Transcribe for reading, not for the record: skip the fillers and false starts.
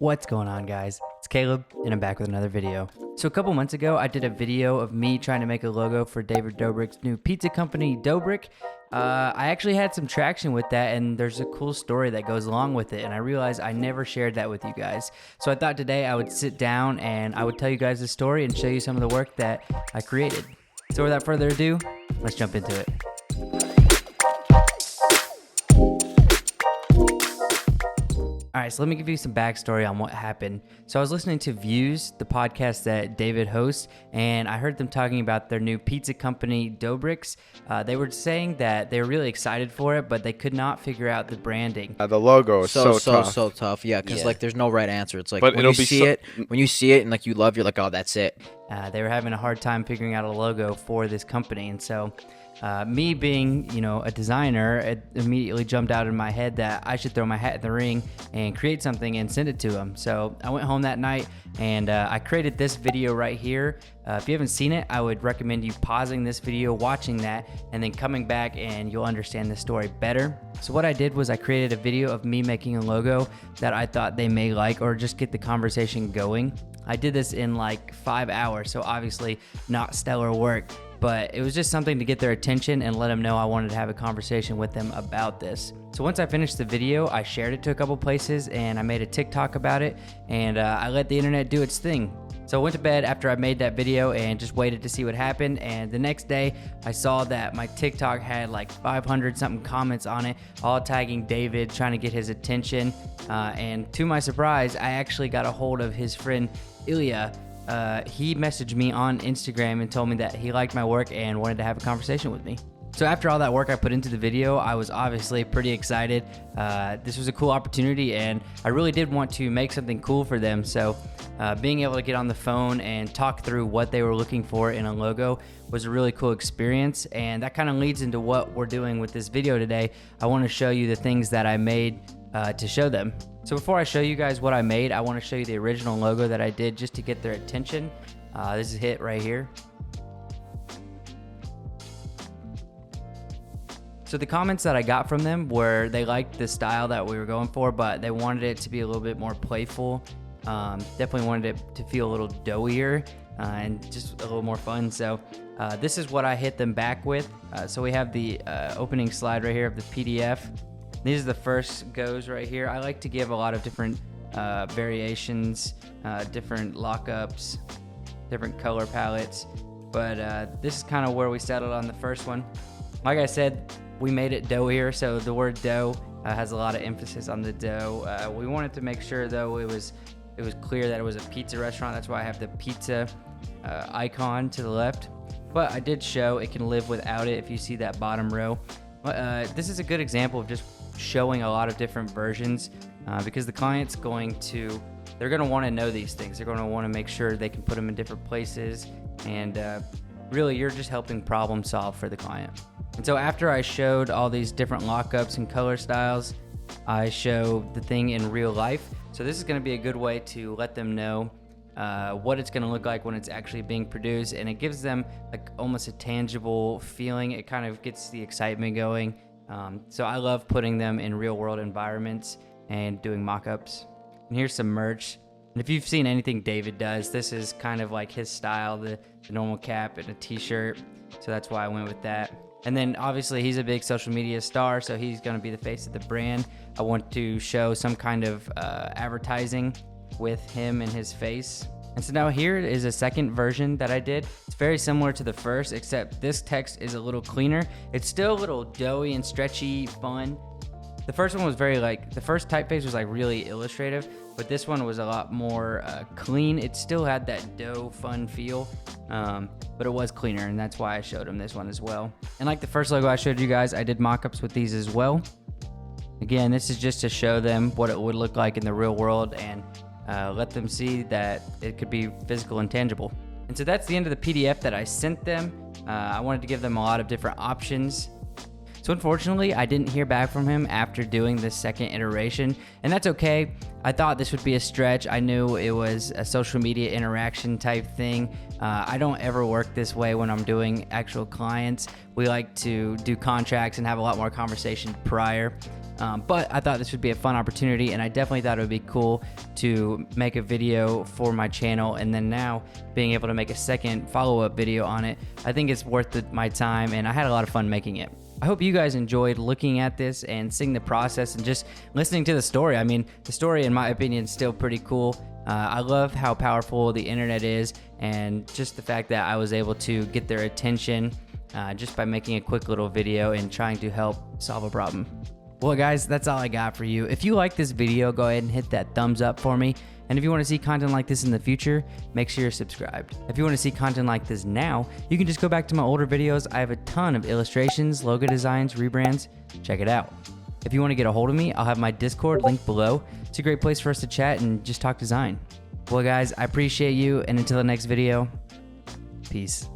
What's going on, guys? It's Caleb, and I'm back with another video. So a couple months ago, I did a video of me trying to make a logo for David Dobrik's new pizza company, DoughBrik. I actually had some traction with that, and there's a cool story that goes along with it, and I realized I never shared that with you guys. So I thought today I would sit down and I would tell you guys the story and show you some of the work that I created. So without further ado, let's jump into it. All right, so let me give you some backstory on what happened. So I was listening to Views, the podcast that David hosts, and I heard them talking about their new pizza company, DoughBriks. They were saying that they were really excited for it, but they could not figure out the branding. The logo is so tough. So tough. Yeah, because like there's no right answer. It's like But when you see it and like you love, you're like, oh, that's it. They were having a hard time figuring out a logo for this company, and so me being, a designer, it immediately jumped out in my head that I should throw my hat in the ring and create something and send it to them. So I went home that night and I created this video right here. If you haven't seen it, I would recommend you pausing this video, watching that, and then coming back and you'll understand the story better. So what I did was I created a video of me making a logo that I thought they may like or just get the conversation going. I did this in like 5 hours, so obviously not stellar work, but it was just something to get their attention and let them know I wanted to have a conversation with them about this. So once I finished the video, I shared it to a couple places and I made a TikTok about it, and I let the internet do its thing. So I went to bed after I made that video and just waited to see what happened, and the next day I saw that my TikTok had like 500 something comments on it, all tagging David, trying to get his attention, and to my surprise, I actually got a hold of his friend Ilya. He messaged me on Instagram and told me that he liked my work and wanted to have a conversation with me. So after all that work I put into the video, I was obviously pretty excited. This was a cool opportunity and I really did want to make something cool for them. So being able to get on the phone and talk through what they were looking for in a logo was a really cool experience. And that kind of leads into what we're doing with this video today. I want to show you the things that I made to show them. So before I show you guys what I made, I want to show you the original logo that I did just to get their attention. This is it right here. So the comments that I got from them were they liked the style that we were going for, but they wanted it to be a little bit more playful. Definitely wanted it to feel a little doughier and just a little more fun. So this is what I hit them back with. So we have the opening slide right here of the PDF. These are the first goes right here. I like to give a lot of different variations, different lockups, different color palettes, but this is kind of where we settled on the first one. Like I said, we made it doughier, so the word dough has a lot of emphasis on the dough. We wanted to make sure, though, it was clear that it was a pizza restaurant. That's why I have the pizza icon to the left. But I did show it can live without it if you see that bottom row. This is a good example of just showing a lot of different versions because the client's they're going to want to know these things. They're going to want to make sure they can put them in different places, and really you're just helping problem solve for the client. And so after I showed all these different lockups and color styles, I show the thing in real life. So this is going to be a good way to let them know what it's going to look like when it's actually being produced, and it gives them like almost a tangible feeling. It kind of gets the excitement going. So I love putting them in real world environments and doing mock-ups. And here's some merch. And if you've seen anything David does, this is kind of like his style, the normal cap and a t-shirt. So that's why I went with that. And then obviously he's a big social media star, so he's going to be the face of the brand. I want to show some kind of advertising with him and his face. And so now here is a second version that I did. It's very similar to the first, except this text is a little cleaner. It's still a little doughy and stretchy, fun. The first one was the first typeface was like really illustrative, but this one was a lot more clean. It still had that dough fun feel, but it was cleaner, and that's why I showed them this one as well. And like the first logo I showed you guys, I did mock-ups with these as well. Again, this is just to show them what it would look like in the real world and let them see that it could be physical and tangible. And so that's the end of the PDF that I sent them. I wanted to give them a lot of different options. So unfortunately, I didn't hear back from him after doing this second iteration, and that's okay. I thought this would be a stretch. I knew it was a social media interaction type thing. I don't ever work this way when I'm doing actual clients. We like to do contracts and have a lot more conversation prior. But I thought this would be a fun opportunity, and I definitely thought it would be cool to make a video for my channel, and then now being able to make a second follow-up video on it, I think it's worth my time, and I had a lot of fun making it. I hope you guys enjoyed looking at this and seeing the process and just listening to the story. I mean, the story, in my opinion, is still pretty cool. I love how powerful the internet is, and just the fact that I was able to get their attention just by making a quick little video and trying to help solve a problem. Well, guys, that's all I got for you. If you like this video, go ahead and hit that thumbs up for me. And if you want to see content like this in the future, make sure you're subscribed. If you want to see content like this now, you can just go back to my older videos. I have a ton of illustrations, logo designs, rebrands. Check it out. If you want to get a hold of me, I'll have my Discord linked below. It's a great place for us to chat and just talk design. Well, guys, I appreciate you. And until the next video, peace.